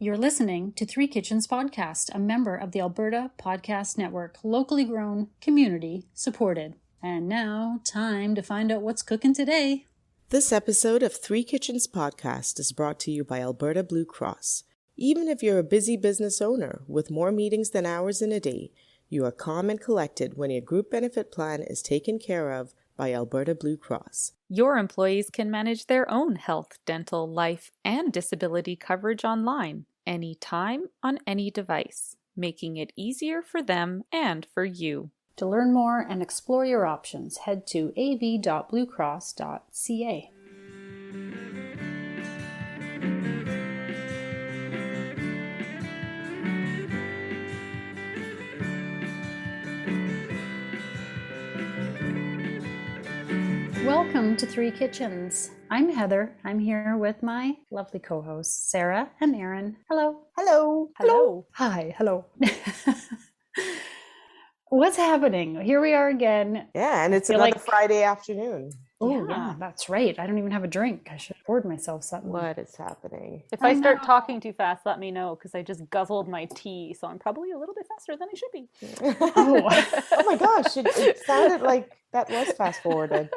You're listening to Three Kitchens Podcast, a member of the Alberta Podcast Network, locally grown, community supported. And now, time to find out what's cooking today. This episode of Three Kitchens Podcast is brought to you by Alberta Blue Cross. Even if you're a busy business owner with more meetings than hours in a day, you are calm and collected when your group benefit plan is taken care of by Alberta Blue Cross. Your employees can manage their own health, dental, life, and disability coverage online, anytime, on any device, making it easier for them and for you. To learn more and explore your options, head to av.bluecross.ca. Welcome to Three Kitchens. I'm Heather. I'm here with my lovely co-hosts, Sarah and Erin. Hello. Hello. Hello. Hi. Hello. What's happening? Here we are again. Yeah, and it's another Friday afternoon. Oh, yeah, that's right. I don't even have a drink. I should have poured myself something. What is happening? If I start talking too fast, let me know, because I just guzzled my tea, so I'm probably a little bit faster than I should be. Oh my gosh, it sounded like that was fast forwarded.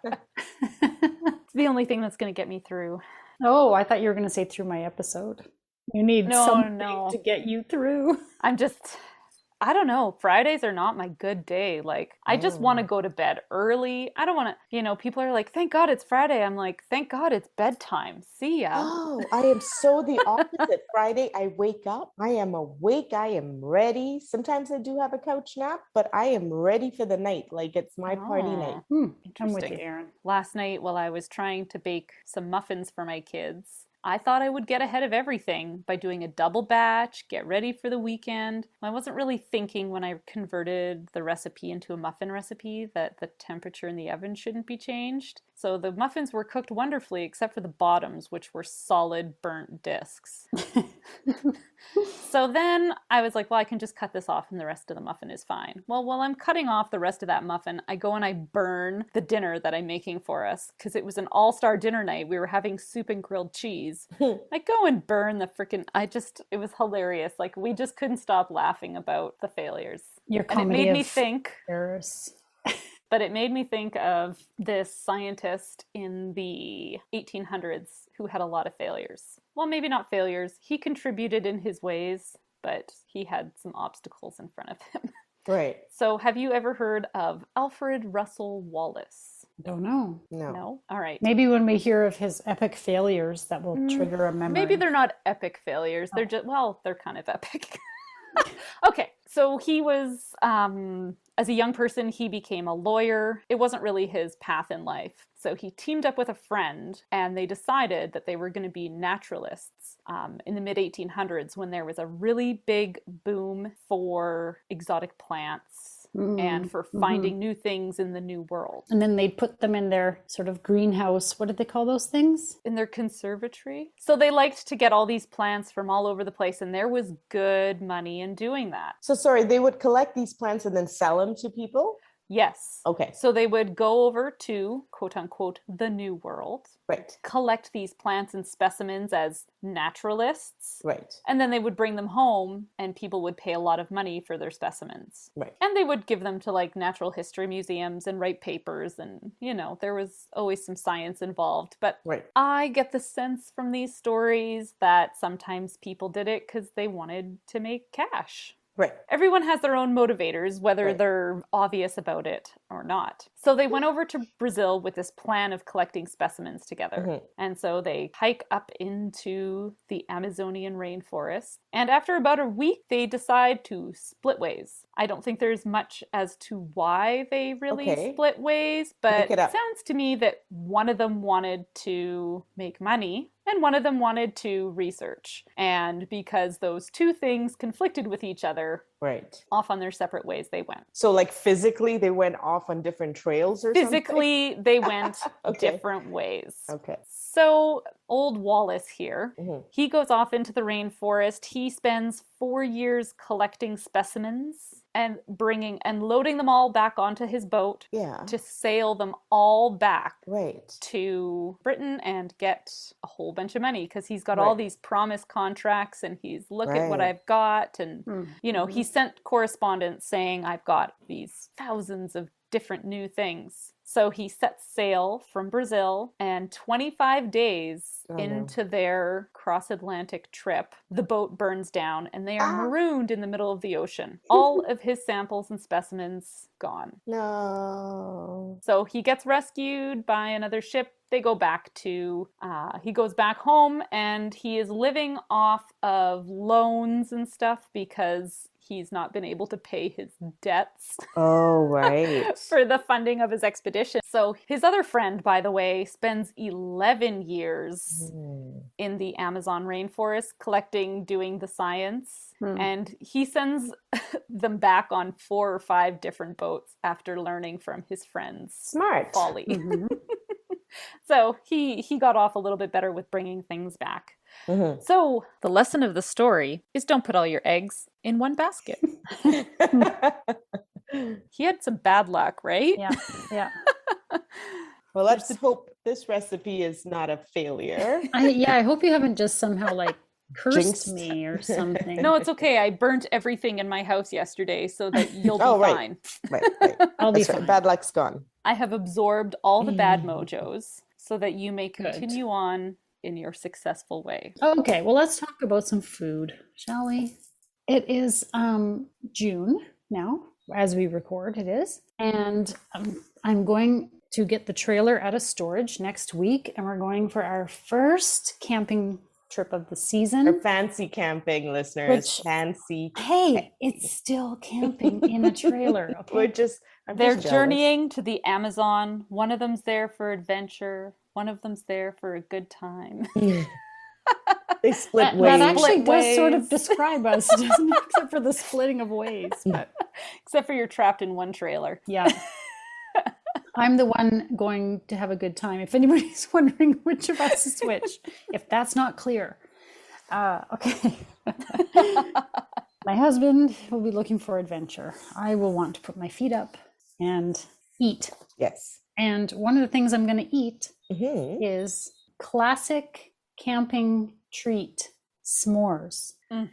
It's the only thing that's going to get me through. Oh, I thought you were going to say through my episode. You need something to get you through. I don't know. Fridays are not my good day. I just want to go to bed early. I don't want to, people are like, thank God it's Friday. I'm like, thank God it's bedtime. See ya. Oh, I am so the opposite. Friday, I wake up. I am awake. I am ready. Sometimes I do have a couch nap, but I am ready for the night. Like it's my party night. I'm with you, Erin. Last night, while I was trying to bake some muffins for my kids, I thought I would get ahead of everything by doing a double batch, get ready for the weekend. I wasn't really thinking when I converted the recipe into a muffin recipe that the temperature in the oven shouldn't be changed. So the muffins were cooked wonderfully, except for the bottoms, which were solid burnt discs. So then I was like, well, I can just cut this off and the rest of the muffin is fine. Well, while I'm cutting off the rest of that muffin, I go and I burn the dinner that I'm making for us, because it was an all-star dinner night. We were having soup and grilled cheese. I go and burn the freaking, it was hilarious. We just couldn't stop laughing about the failures. Your comedy and it made me of think errors. But it made me think of this scientist in the 1800s who had a lot of failures. Well, maybe not failures. He contributed in his ways, but he had some obstacles in front of him. Right. So have you ever heard of Alfred Russel Wallace? Don't know. No? All right. Maybe when we hear of his epic failures, that will trigger a memory. Maybe they're not epic failures. They're just, they're kind of epic. Okay, so he was, as a young person, he became a lawyer. It wasn't really his path in life. So he teamed up with a friend, and they decided that they were going to be naturalists in the mid-1800s, when there was a really big boom for exotic plants and for finding new things in the new world. And then they'd put them in their sort of greenhouse. What did they call those things? In their conservatory. So they liked to get all these plants from all over the place, and there was good money in doing that. So sorry, they would collect these plants and then sell them to people? Yes. Okay. So they would go over to, quote unquote, the New World. Right. Collect these plants and specimens as naturalists. Right. And then they would bring them home, and people would pay a lot of money for their specimens. Right. And they would give them to natural history museums and write papers, and, there was always some science involved. But right. I get the sense from these stories that sometimes people did it because they wanted to make cash. Right. Everyone has their own motivators, whether they're obvious about it or not. So they went over to Brazil with this plan of collecting specimens together. And so they hike up into the Amazonian rainforest. And after about a week, they decide to split ways. I don't think there's much as to why they really split ways, but it sounds to me that one of them wanted to make money and one of them wanted to research. And because those two things conflicted with each other, off on their separate ways they went. So physically they went off on different trails or Physically, they went different ways. Okay. So old Wallace here, he goes off into the rainforest. He spends 4 years collecting specimens and bringing and loading them all back onto his boat to sail them all back to Britain and get a whole bunch of money, because he's got all these promise contracts and he's look at what I've got, and you know, he sent correspondence saying I've got these thousands of different new things. So he sets sail from Brazil, and 25 days into their cross-Atlantic trip, the boat burns down and they are marooned in the middle of the ocean. All of his samples and specimens gone. No. So he gets rescued by another ship. They go back to, he goes back home, and he is living off of loans and stuff because he's not been able to pay his debts. Oh, right. For the funding of his expedition. So his other friend, by the way, spends 11 years in the Amazon rainforest doing the science. And he sends them back on 4 or 5 different boats after learning from his friend's folly. So he got off a little bit better with bringing things back. So the lesson of the story is don't put all your eggs in one basket. He had some bad luck, right? Yeah. Well, let's hope this recipe is not a failure. I hope you haven't just somehow like cursed Jinxed me or something. No, it's okay. I burnt everything in my house yesterday so that you'll be fine. Right. I'll be fine. Bad luck's gone. I have absorbed all the bad mojos so that you may continue on in your successful way. Okay, well, let's talk about some food, shall we? It is June now, as we record, it is. And I'm going to get the trailer out of storage next week, and we're going for our first camping trip of the season. For fancy camping listeners, it's still camping in a trailer. Okay? They're journeying to the Amazon. One of them's there for adventure. One of them's there for a good time. They split ways. That actually does sort of describe us, doesn't it? Except for the splitting of ways. But... Except for you're trapped in one trailer. Yeah. I'm the one going to have a good time. If anybody's wondering which of us is which, if that's not clear. Okay. My husband will be looking for adventure. I will want to put my feet up and eat. Yes. And one of the things I'm going to eat is classic camping treat, s'mores.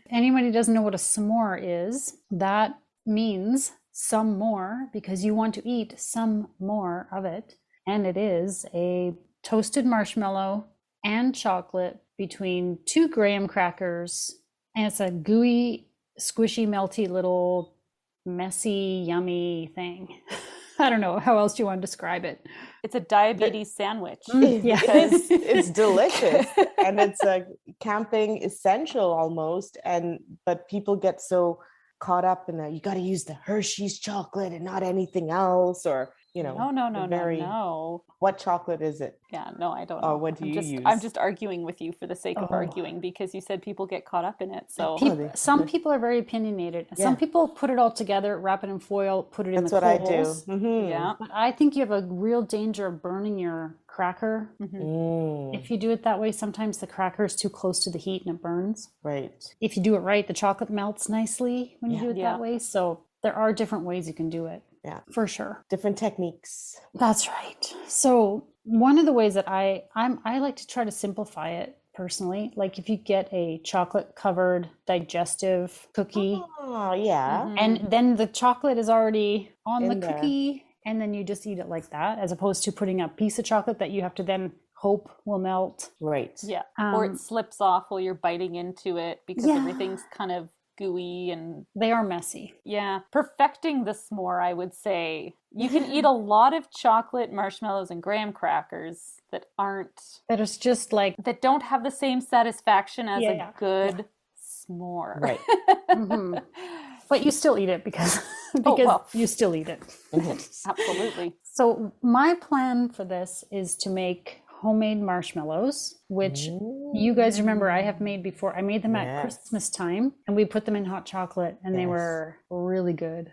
Anybody who doesn't know what a s'more is, that means some more, because you want to eat some more of it. And it is a toasted marshmallow and chocolate between 2 graham crackers. And it's a gooey, squishy, melty little messy, yummy thing. I don't know. How else do you want to describe it? It's a diabetes sandwich. Yeah. It's delicious. And it's a camping essential almost. But people get so caught up in that you got to use the Hershey's chocolate and not anything else, or no. What chocolate is it? Yeah, no, I don't know. Or what do you use? I'm just arguing with you for the sake of arguing, because you said people get caught up in it. So some people are very opinionated. Yeah. Some people put it all together, wrap it in foil, put it in the coals. That's what I do. Mm-hmm. Yeah. But I think you have a real danger of burning your cracker. If you do it that way, sometimes the cracker is too close to the heat and it burns. Right. If you do it right, the chocolate melts nicely when you do it that way. So there are different ways you can do it. Yeah, for sure. Different techniques. That's right. So one of the ways that I like to try to simplify it personally, like if you get a chocolate covered digestive cookie. Oh, yeah. And then the chocolate is already on the cookie, and then you just eat it like that, as opposed to putting a piece of chocolate that you have to then hope will melt. Right. Yeah. Or it slips off while you're biting into it, because everything's kind of gooey and they are messy. Yeah. Perfecting the s'more, I would say. You can eat a lot of chocolate, marshmallows, and graham crackers that is just like, that don't have the same satisfaction as a good s'more. Right. But you still eat it because you still eat it. Absolutely. So my plan for this is to make homemade marshmallows, which you guys remember I have made before. I made them at Christmas time, and we put them in hot chocolate, and they were really good.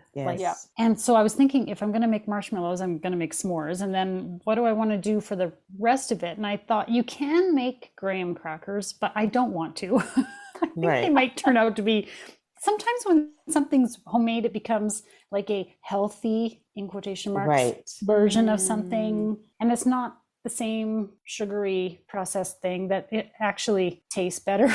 And so I was thinking, if I'm going to make marshmallows, I'm going to make s'mores, and then what do I want to do for the rest of it? And I thought, you can make graham crackers, but I don't want to. I think they might turn out to be sometimes when something's homemade, it becomes like a healthy, in quotation marks, version of something. And it's not the same sugary processed thing, that it actually tastes better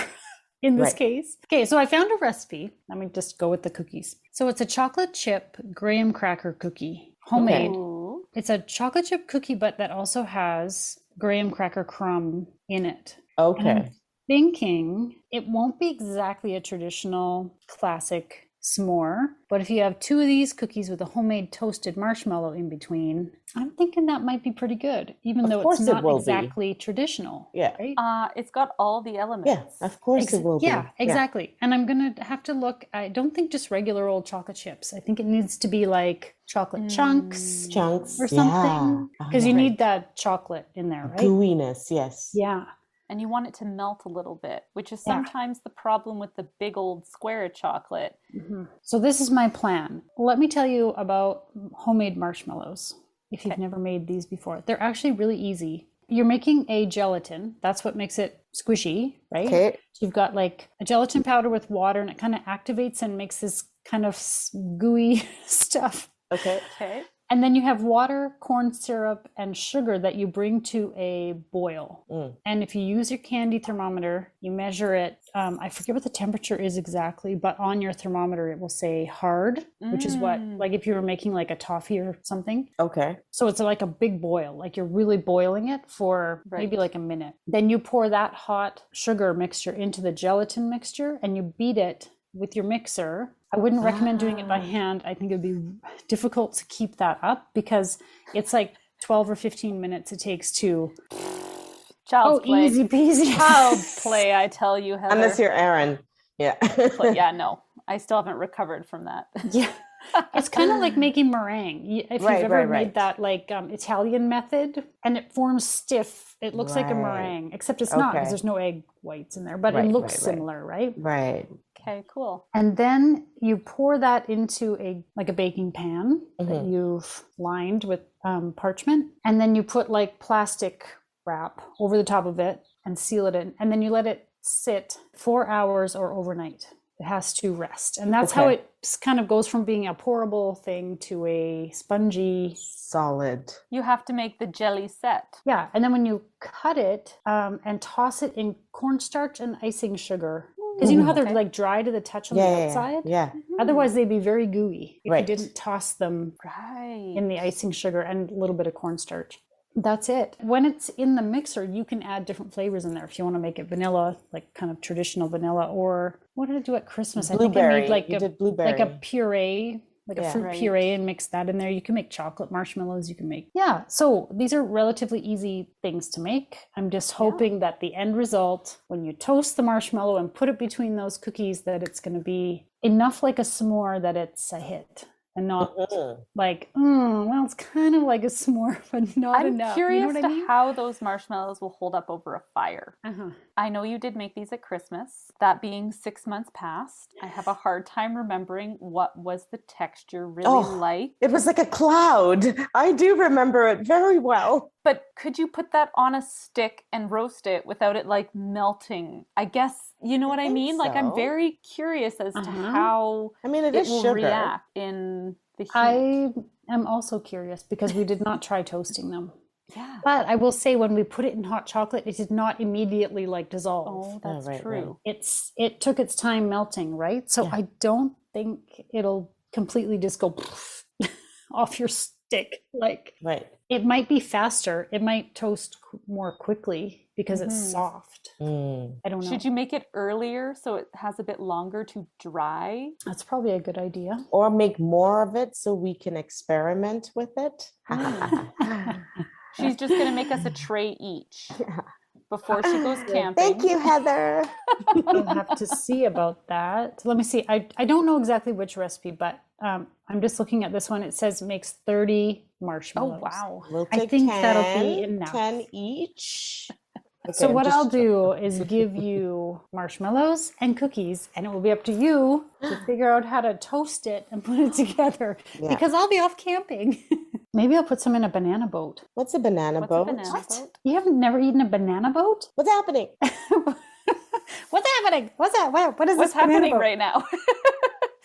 in this case. Okay, so I found a recipe. Let me just go with the cookies. So it's a chocolate chip graham cracker cookie, homemade. Okay. It's a chocolate chip cookie, but that also has graham cracker crumb in it. Okay. And I'm thinking it won't be exactly a traditional classic s'more, but if you have 2 of these cookies with a homemade toasted marshmallow in between, I'm thinking that might be pretty good, even though it's not exactly traditional. Yeah. Right? It's got all the elements. Yeah, of course it will be. Yeah, exactly. And I'm going to have to look. I don't think just regular old chocolate chips. I think it needs to be like chocolate chunks or something, because you need that chocolate in there, right? Gooiness, yes. Yeah. And you want it to melt a little bit, which is sometimes the problem with the big old square chocolate. Mm-hmm. So this is my plan. Let me tell you about homemade marshmallows, if you've never made these before. They're actually really easy. You're making a gelatin. That's what makes it squishy, right? Okay. So you've got like a gelatin powder with water, and it kind of activates and makes this kind of gooey stuff. Okay. And then you have water, corn syrup, and sugar that you bring to a boil. And if you use your candy thermometer, you measure it. I forget what the temperature is exactly, but on your thermometer, it will say hard, which is what, like if you were making like a toffee or something. Okay. So it's like a big boil, like you're really boiling it for maybe like a minute. Then you pour that hot sugar mixture into the gelatin mixture, and you beat it with your mixer. I wouldn't recommend doing it by hand. I think it would be difficult to keep that up, because it's like 12 or 15 minutes it takes to... Child's play. Easy peasy. Child's play, I tell you, Heather. Unless you're Erin. Yeah. Yeah, no. I still haven't recovered from that. Yeah. It's kind of like making meringue. If you've ever made that like Italian method, and it forms stiff, it looks like a meringue, except it's not, because there's no egg whites in there, but it looks similar, right? Right. Okay, cool. And then you pour that into a baking pan that you've lined with parchment, and then you put like plastic wrap over the top of it and seal it in, and then you let it sit 4 hours or overnight. It has to rest, and that's how it kind of goes from being a pourable thing to a spongy solid. You have to make the jelly set. Yeah, and then when you cut it and toss it in cornstarch and icing sugar. Because you know how they're like dry to the touch on the outside? Yeah. Otherwise, they'd be very gooey if you didn't toss them in the icing sugar and a little bit of cornstarch. That's it. When it's in the mixer, you can add different flavors in there. If you want to make it vanilla, like kind of traditional vanilla, or what did I do at Christmas? Blueberry. I think I made like a puree. Like a fruit puree, and mix that in there. You can make chocolate marshmallows. You can make, so these are relatively easy things to make. I'm just hoping that the end result, when you toast the marshmallow and put it between those cookies, that it's going to be enough like a s'more that it's a hit. And not like, well, it's kind of like a s'more, but not enough. I'm curious how those marshmallows will hold up over a fire. I know you did make these at Christmas. That being 6 months past, I have a hard time remembering what was the texture really like. It was like a cloud. I do remember it very well. But could you put that on a stick and roast it without it like melting? I guess, you know what I mean? So. Like, I'm very curious as to how it will react in the heat. I am also curious, because we did not try toasting them. Yeah. But I will say, when we put it in hot chocolate, it did not immediately like dissolve. Oh, that's true. Right. It took its time melting, right? So I don't think it'll completely just go off your stick. Like, it might be faster. It might toast more quickly because it's soft. I don't know. Should you make it earlier so it has a bit longer to dry? That's probably a good idea. Or make more of it so we can experiment with it. She's just going to make us a tray each before she goes camping. Thank you, Heather. We'll have to see about that. Let me see. I don't know exactly which recipe, but I'm just looking at this one. It says it makes 30 marshmallows. Oh, wow. We'll take I think 10, that'll be enough. 10 each. Okay, so what I'll do is give you marshmallows and cookies, and it will be up to you to figure out how to toast it and put it together, because I'll be off camping. Maybe I'll put some in a banana boat. What's a banana boat? Boat? You haven't never eaten a banana boat? What's happening? What's happening? What's that? What is What's this happening boat? right now?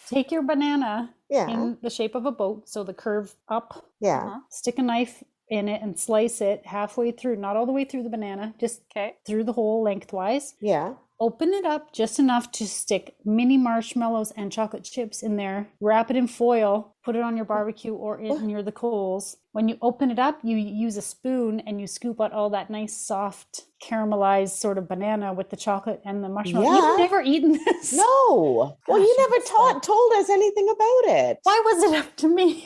Take your banana Yeah. in the shape of a boat, so the curve up. Yeah. Stick a knife in it and slice it halfway through, not all the way through the banana, just through the hole lengthwise. Yeah. Open it up just enough to stick mini marshmallows and chocolate chips in there. Wrap it in foil, put it on your barbecue or near the coals. When you open it up, you use a spoon and you scoop out all that nice, soft, caramelized sort of banana with the chocolate and the marshmallow. Yeah. You've never eaten this? No. Well, you never told us anything about it. Why was it up to me?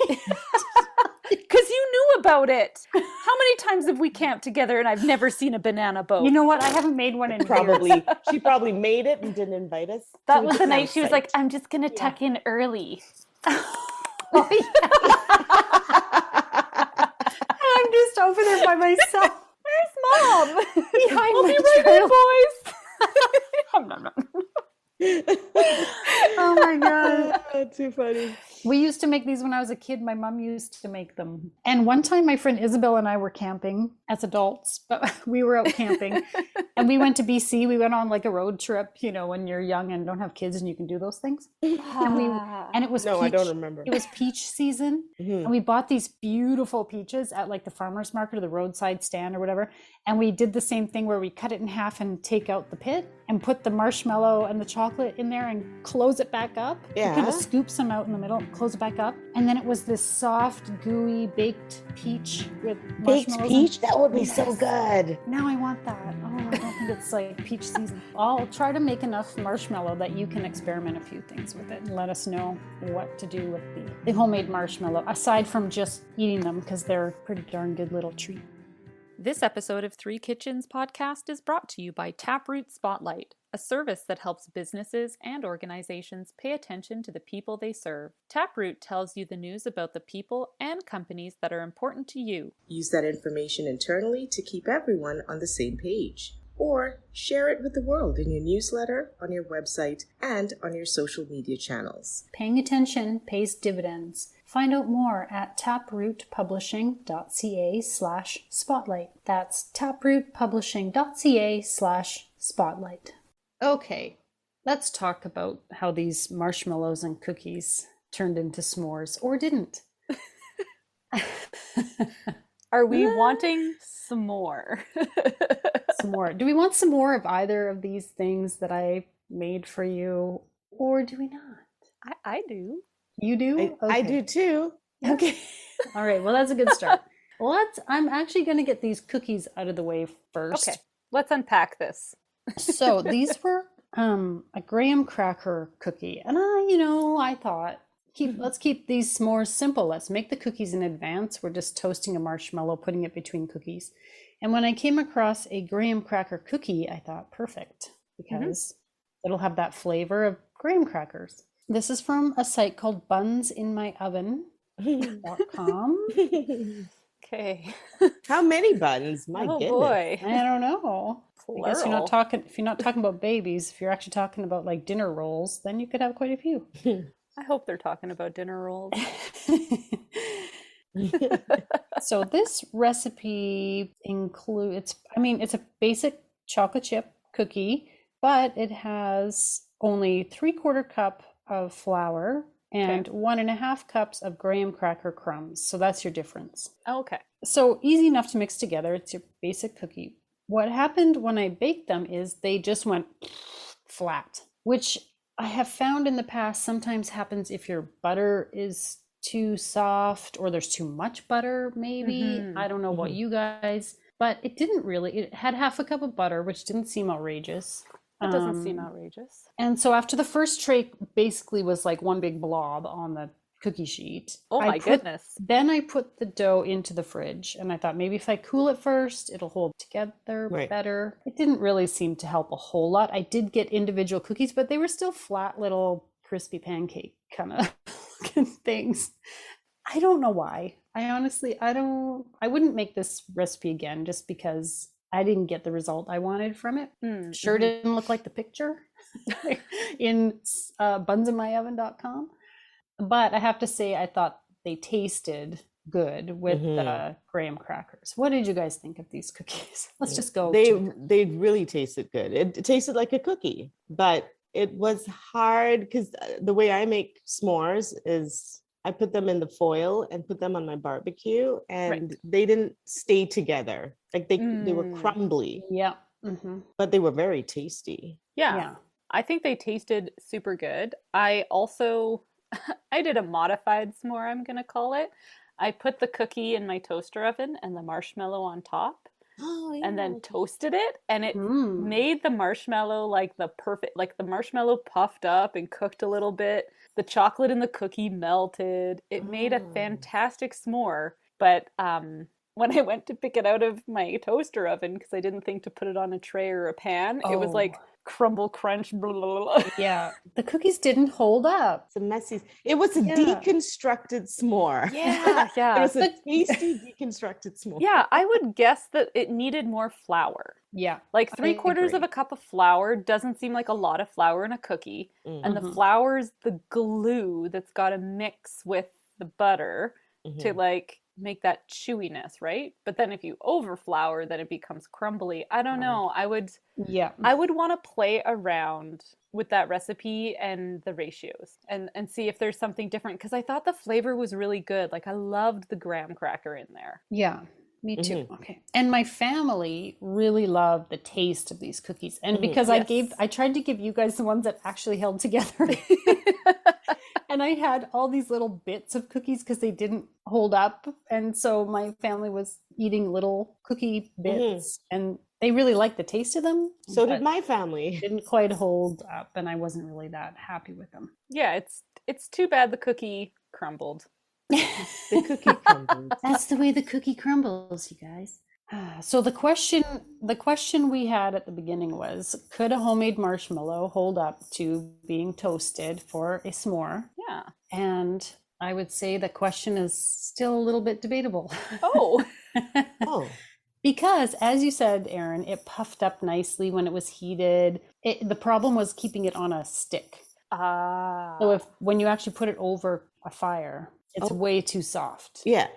Because you knew about it. How many times have we camped together and I've never seen a banana boat? You know what? I haven't made one in years. She probably made it and didn't invite us. That was the night she was like, I'm just going to tuck in early. I'm just over there by myself. Where's Mom? Behind I'll my be right trail. there, boys. Oh my God. Too funny. We used to make these when I was a kid. My mom used to make them. And one time my friend Isabel and I were camping as adults, but we were out camping and we went to BC. We went on like a road trip, you know, when you're young and don't have kids and you can do those things. And it was I don't remember. It was peach season. And we bought these beautiful peaches at like the farmer's market or the roadside stand or whatever. And we did the same thing where we cut it in half and take out the pit and put the marshmallow and the chocolate in there and close it back up. Yeah. We kind of scoop some out in the middle, close it back up. And then it was this soft, gooey, baked peach with marshmallows. Baked peach? That would be so good. Now I want that. Oh, I don't think it's like peach season. I'll try to make enough marshmallow that you can experiment a few things with it and let us know what to do with the homemade marshmallow, aside from just eating them, because they're a pretty darn good little treat. This episode of Three Kitchens podcast is brought to you by Taproot Spotlight, a service that helps businesses and organizations pay attention to the people they serve. Taproot tells you the news about the people and companies that are important to you. Use that information internally to keep everyone on the same page. Or share it with the world in your newsletter, on your website, and on your social media channels. Paying attention pays dividends. Find out more at taprootpublishing.ca/spotlight. That's taprootpublishing.ca/spotlight. Okay, let's talk about how these marshmallows and cookies turned into s'mores, or didn't. Are we wanting some more? Some more. Do we want some more of either of these things that I made for you, or do we not? I do. You do? I do too. Okay. All right. Well, that's a good start. I'm actually going to get these cookies out of the way first. Okay. Let's unpack this. So these were a graham cracker cookie. And I thought, let's keep these s'mores simple. Let's make the cookies in advance. We're just toasting a marshmallow, putting it between cookies. And when I came across a graham cracker cookie, I thought, perfect, because it'll have that flavor of graham crackers. This is from a site called bunsinmyoven.com. Okay. How many buns? My goodness. Boy. I don't know. Plural. I guess if you're not talking about babies, if you're actually talking about like dinner rolls, then you could have quite a few. I hope they're talking about dinner rolls. So this recipe includes, it's a basic chocolate chip cookie, but it has only 3/4 cup of flour and 1.5 cups of graham cracker crumbs. So that's your difference. Okay. So easy enough to mix together. It's your basic cookie. What happened when I baked them is they just went flat, which I have found in the past sometimes happens if your butter is too soft or there's too much butter, maybe. I don't know about you guys, but it didn't really. It had 1/2 cup of butter, which didn't seem outrageous. That doesn't seem outrageous. And so after the first tray basically was like one big blob on the cookie sheet. Oh my goodness. Then I put the dough into the fridge and I thought maybe if I cool it first, it'll hold together better. It didn't really seem to help a whole lot. I did get individual cookies, but they were still flat little crispy pancake kind of things. I don't know why. I wouldn't make this recipe again just because I didn't get the result I wanted from it. Sure didn't look like the picture in bunsinmyoven.com. But I have to say, I thought they tasted good with the graham crackers. What did you guys think of these cookies? Let's just go. They really tasted good. It tasted like a cookie, but it was hard because the way I make s'mores is I put them in the foil and put them on my barbecue, and they didn't stay together. Like they were crumbly. Yeah. But they were very tasty. Yeah. I think they tasted super good. I also I did a modified s'more, I'm gonna call it. I put the cookie in my toaster oven and the marshmallow on top. And then toasted it, and it made the marshmallow like the perfect, like the marshmallow puffed up and cooked a little bit. The chocolate in the cookie melted. It made a fantastic s'more. But when I went to pick it out of my toaster oven, because I didn't think to put it on a tray or a pan, it was like crumble crunch. Blah, blah, blah. Yeah, the cookies didn't hold up. It's a messy. It was a deconstructed s'more. Yeah. It was a tasty deconstructed s'more. Yeah, I would guess that it needed more flour. Yeah, like 3/4 of a cup of flour doesn't seem like a lot of flour in a cookie, and the flour's the glue that's got to mix with the butter to like make that chewiness, right? But then if you over flour, then it becomes crumbly. I don't know. I would want to play around with that recipe and the ratios and see if there's something different, because I thought the flavor was really good. Like I loved the graham cracker in there. Yeah, me too. Okay. And my family really loved the taste of these cookies. And because I tried to give you guys the ones that actually held together. And I had all these little bits of cookies because they didn't hold up. And so my family was eating little cookie bits and they really liked the taste of them. So did my family. Didn't quite hold up, and I wasn't really that happy with them. Yeah, it's too bad the cookie crumbled. The cookie crumbled. That's the way the cookie crumbles, you guys. So the question we had at the beginning was, could a homemade marshmallow hold up to being toasted for a s'more? Yeah. And I would say the question is still a little bit debatable. Oh. Because, as you said, Erin, it puffed up nicely when it was heated. The problem was keeping it on a stick. So when you actually put it over a fire, it's way too soft. Yeah.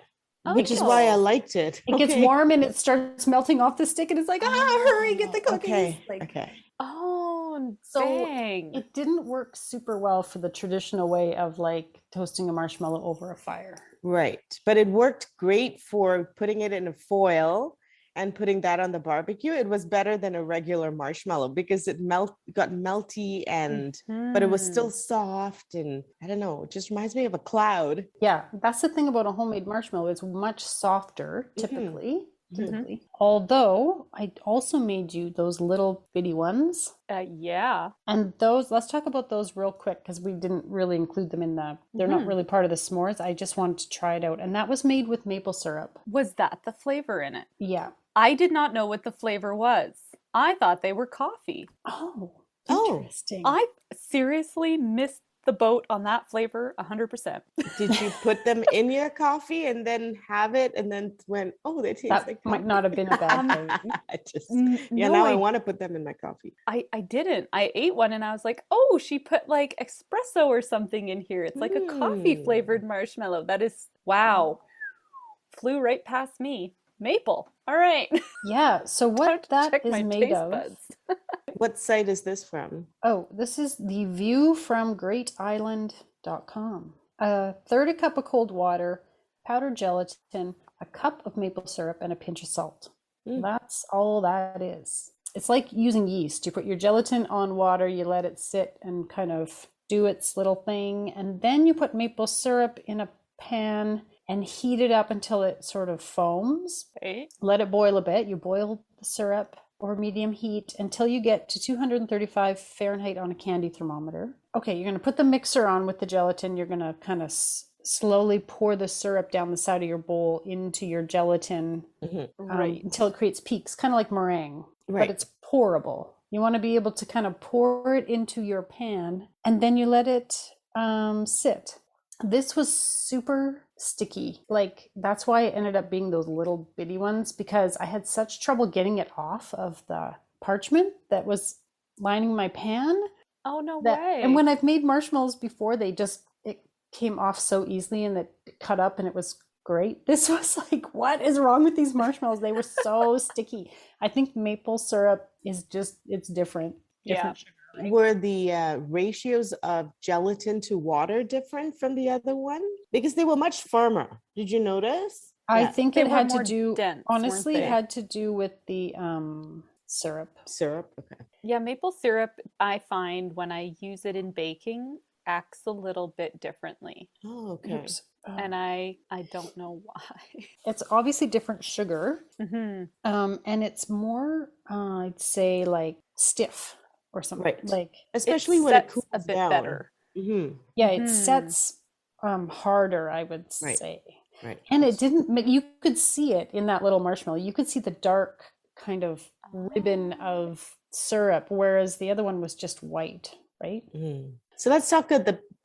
Which is why I liked it. It gets warm and it starts melting off the stick, and it's like, hurry, get the cookies. Okay. Oh, so dang. It didn't work super well for the traditional way of like toasting a marshmallow over a fire. Right. But it worked great for putting it in a foil and putting that on the barbecue. It was better than a regular marshmallow because it got melty but it was still soft, and I don't know, it just reminds me of a cloud. Yeah, that's the thing about a homemade marshmallow. It's much softer typically. Although I also made you those little bitty ones. Yeah. And those, let's talk about those real quick, because we didn't really include them in they're not really part of the s'mores. I just wanted to try it out. And that was made with maple syrup. Was that the flavor in it? Yeah. I did not know what the flavor was. I thought they were coffee. Oh, interesting. I seriously missed the boat on that flavor 100%. Did you put them in your coffee and then have it and then went, they taste like coffee? Might not have been a bad thing. Now I want to put them in my coffee. I didn't. I ate one and I was like, she put like espresso or something in here. It's like a coffee flavored marshmallow. That is, wow. Flew right past me. Maple. All right. Yeah. So what that is made of. What site is this from? Oh, this is the view from greatisland.com. A third a cup of cold water, powdered gelatin, a cup of maple syrup, and a pinch of salt. That's all that is. It's like using yeast. You put your gelatin on water, you let it sit and kind of do its little thing, and then you put maple syrup in a pan and heat it up until it sort of foams. Okay. Let it boil a bit. You boil the syrup or medium heat until you get to 235 Fahrenheit on a candy thermometer. Okay, you're going to put the mixer on with the gelatin. You're going to kind of slowly pour the syrup down the side of your bowl into your gelatin until it creates peaks, kind of like meringue, but it's pourable. You want to be able to kind of pour it into your pan, and then you let it sit. This was super sticky. Like, that's why it ended up being those little bitty ones, because I had such trouble getting it off of the parchment that was lining my pan. Oh, no way. And when I've made marshmallows before, it came off so easily and it cut up and it was great. This was like, what is wrong with these marshmallows? They were so sticky. I think maple syrup is it's different sugar. were the ratios of gelatin to water different from the other one? Because they were much firmer. Did you notice? I think They it were had to more do, dense, honestly, weren't it they? had to do with the syrup. Syrup? Okay. Yeah, maple syrup, I find when I use it in baking, acts a little bit differently. Oh, okay. Oops. And I don't know why. It's obviously different sugar. Mm-hmm. And it's more, I'd say, like stiff or something. Right. Like, especially when it sets cools a bit down. better. Mm-hmm. yeah, it sets harder, I would Right. say. Right. And it didn't make, you could see it in that little marshmallow. You could see the dark kind of ribbon of syrup, whereas the other one was just white, right? Mm. So let's talk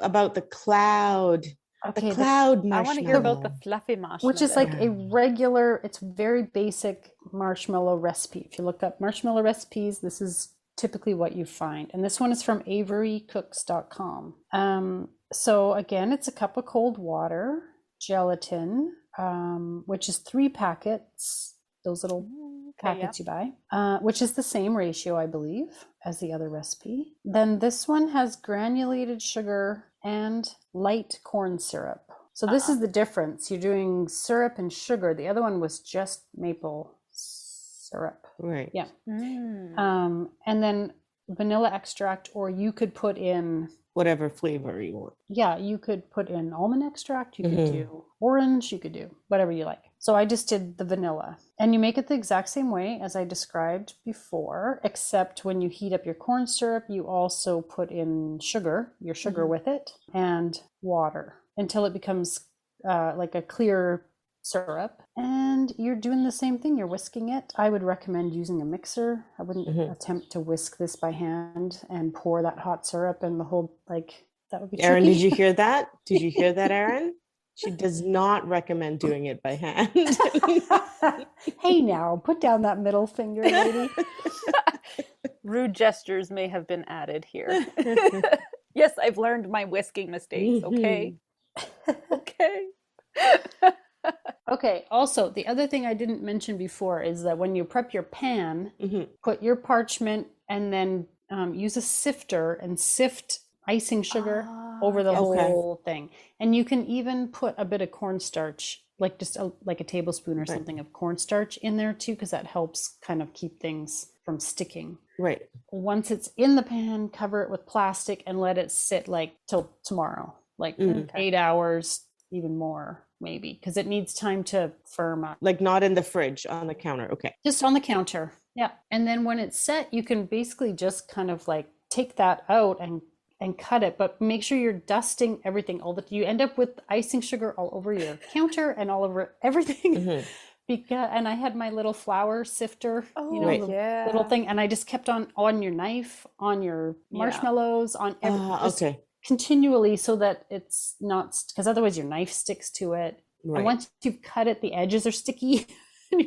about the cloud. Okay, The cloud I want to hear about marshmallow. the fluffy marshmallow. which is like a regular, it's very basic marshmallow recipe. If you look up marshmallow recipes, this is typically what you find. And this one is from averycooks.com. So again, it's a cup of cold water, gelatin, which is 3 packets, those little packets you buy, which is the same ratio, I believe, as the other recipe. Then this one has granulated sugar and light corn syrup. So this is the difference. You're doing syrup and sugar. The other one was just maple syrup. Right. Yeah. Mm. And then vanilla extract, or you could put in, Whatever flavor you want. yeah, you could put in almond extract, you could do orange, you could do whatever you like. So I just did the vanilla. And you make it the exact same way as I described before, except when you heat up your corn syrup, you also put in your sugar with it, and water until it becomes like a clear syrup. And you're doing the same thing. You're whisking it. I would recommend using a mixer. I wouldn't attempt to whisk this by hand and pour that hot syrup and the whole, like, that would be tricky. Erin, did you hear that? Did you hear that, Erin? She does not recommend doing it by hand. Hey now, put down that middle finger, lady. Rude gestures may have been added here. Yes, I've learned my whisking mistakes, okay? Okay. Okay, also, the other thing I didn't mention before is that when you prep your pan, put your parchment and then use a sifter and sift icing sugar over the whole thing. And you can even put a bit of cornstarch, like just like a tablespoon or something of cornstarch in there too, because that helps kind of keep things from sticking. Right. Once it's in the pan, cover it with plastic and let it sit like till tomorrow, like 8 hours, even more maybe, because it needs time to firm up. Like not in the fridge, on the counter. Okay. Just on the counter. Yeah. And then when it's set, you can basically just kind of like take that out and cut it, but make sure you're dusting everything. You end up with icing sugar all over your counter and all over everything. And I had my little flour sifter, little thing, and I just kept on your knife, on your marshmallows, on everything, continually, so that it's not, because otherwise your knife sticks to it. Right. And once you've cut it, the edges are sticky.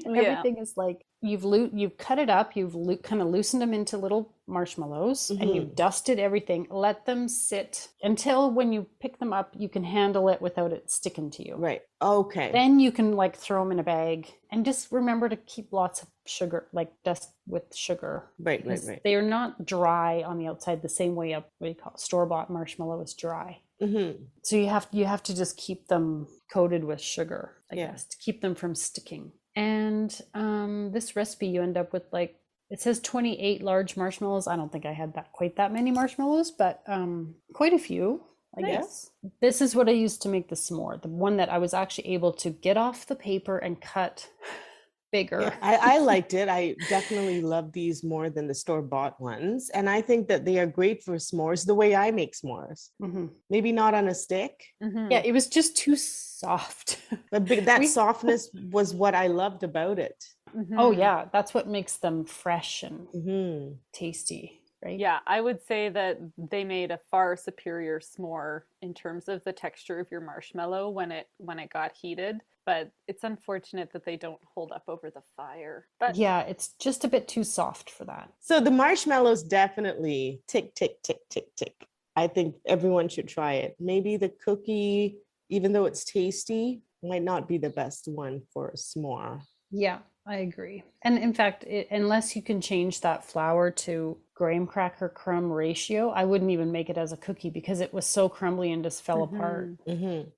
Everything is like, you've cut it up, you've kind of loosened them into little marshmallows, and you've dusted everything. Let them sit until when you pick them up, you can handle it without it sticking to you. Right. Okay. Then you can like throw them in a bag, and just remember to keep lots of sugar, like dust with sugar. Right. They are not dry on the outside the same way store-bought marshmallow is dry. So you have to just keep them coated with sugar, I guess, to keep them from sticking. And this recipe, you end up with, like, it says 28 large marshmallows. I don't think I had quite that many marshmallows, but quite a few, I guess. This is what I used to make the s'more, the one that I was actually able to get off the paper and cut bigger. Yeah, I liked it. I definitely love these more than the store-bought ones. And I think that they are great for s'mores the way I make s'mores. Maybe not on a stick. Yeah, it was just too soft. But that softness was what I loved about it. Oh yeah, that's what makes them fresh and tasty, right? Yeah, I would say that they made a far superior s'more in terms of the texture of your marshmallow when it got heated. But it's unfortunate that they don't hold up over the fire. But yeah, it's just a bit too soft for that. So the marshmallows definitely tick, tick, tick, tick, tick. I think everyone should try it. Maybe the cookie, even though it's tasty, might not be the best one for a s'more. Yeah, I agree. And in fact, unless you can change that flour to graham cracker crumb ratio, I wouldn't even make it as a cookie because it was so crumbly and just fell apart.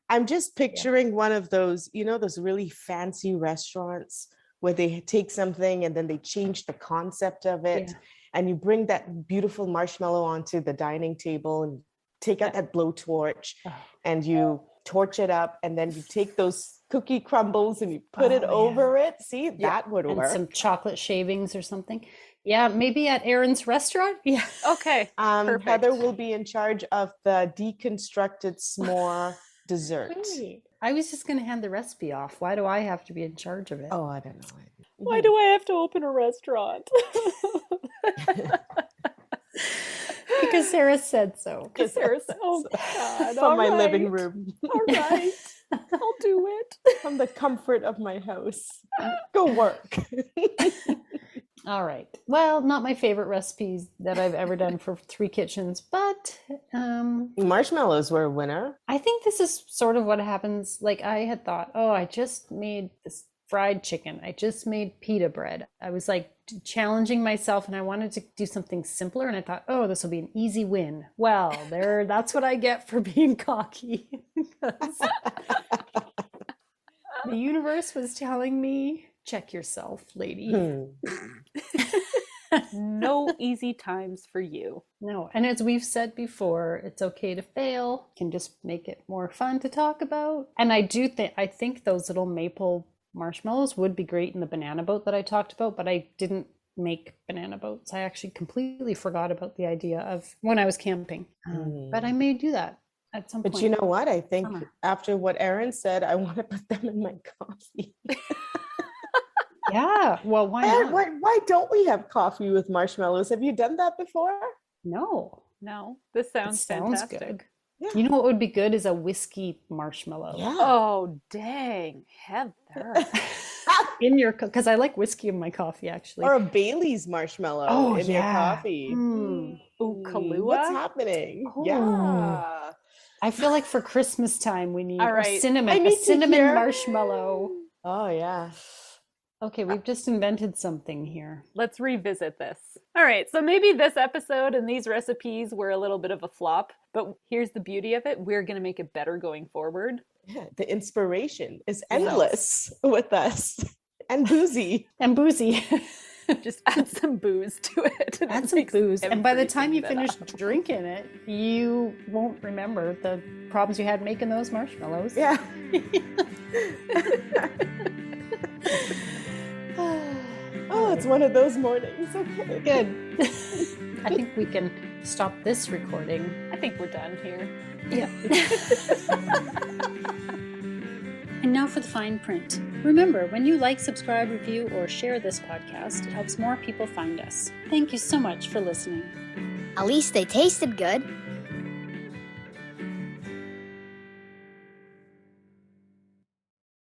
I'm just picturing one of those, those really fancy restaurants where they take something and then they change the concept of it. And you bring that beautiful marshmallow onto the dining table and take out that blowtorch and you torch it up, and then you take those cookie crumbles and you put it over it. See, that would work. And some chocolate shavings or something. Yeah, maybe at Erin's restaurant. Yeah. Okay. Heather will be in charge of the deconstructed s'more dessert. Great. I was just going to hand the recipe off. Why do I have to be in charge of it? Oh, I don't know. Why do I have to open a restaurant? Because Sarah said so. Because Sarah said, oh God. From my living room. All right. I'll do it. From the comfort of my house. Go work. All right. Well, not my favorite recipes that I've ever done for Three Kitchens, but marshmallows were a winner. I think this is sort of what happens. Like I had thought, oh, I just made this fried chicken. I just made pita bread. I was like challenging myself and I wanted to do something simpler. And I thought, oh, this will be an easy win. Well, that's what I get for being cocky. The universe was telling me, check yourself, lady. No easy times for you. No. And as we've said before, it's okay to fail. Can just make it more fun to talk about. And I think those little maple marshmallows would be great in the banana boat that I talked about, but I didn't make banana boats. I actually completely forgot about the idea of when I was camping. But I may do that at some point. But you know what? I think after what Erin said, I want to put them in my coffee. Yeah. Well, why not? Why don't we have coffee with marshmallows? Have you done that before? No. This sounds fantastic. Good. Yeah. You know what would be good is a whiskey marshmallow. Yeah. Oh, dang, Heather. Because I like whiskey in my coffee, actually. Or a Bailey's marshmallow in your coffee. Ooh, Kahlua? What's happening? Oh. Yeah. I feel like for Christmas time we need a cinnamon marshmallow. Oh, yeah. Okay, we've just invented something here. Let's revisit this. All right, so maybe this episode and these recipes were a little bit of a flop, but here's the beauty of it. We're going to make it better going forward. Yeah, the inspiration is endless with us. And boozy. Just add some booze to it. Add some booze. And by the time you finish drinking it, you won't remember the problems you had making those marshmallows. Yeah. Oh, it's one of those mornings. Okay. Good. I think we can stop this recording. I think we're done here. Yeah. And now for the fine print. Remember, when you like, subscribe, review, or share this podcast, it helps more people find us. Thank you so much for listening. At least they tasted good.